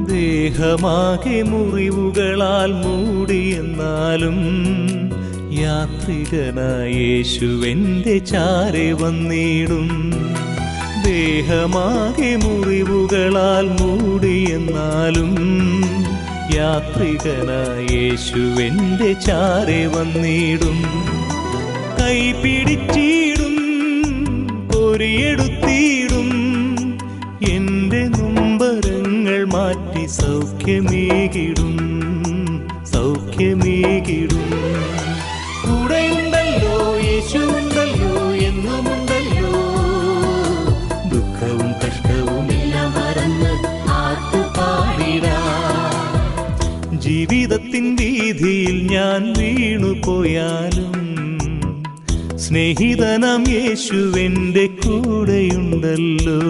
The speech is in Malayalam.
ദേഹമാകെ മുറിവുകളാൽ മൂടിയെന്നാലും യാത്രികനായ യേശുവെൻ്റെ ചാരെ വന്നിടും. ദേഹമാകെ മുറിവുകളാൽ മൂടിയെന്നാലും യാത്രികനായ യേശുവെൻ്റെ ചാരെ വന്നിടും. കൈ പിടിച്ചിടും, പൊരിയെടുത്തിടും, എൻ്റെ നൊമ്പരങ്ങൾ മാറ്റി സൗഖ്യമേകിടും, സൗഖ്യമേകിടും. കൂടെയുണ്ടല്ലോ, യേശുവുണ്ടല്ലോ, എന്നുമുണ്ടല്ലോ. ദുഃഖവും കഷ്ടവും എല്ലാം മറന്ന് ആർത്തുപാടിടാം. ജീവിതത്തിൻ വീതിയിൽ ഞാൻ വീണുപോയാലും സ്നേഹിതനാം യേശുവെൻ്റെ കൂടെയുണ്ടല്ലോ.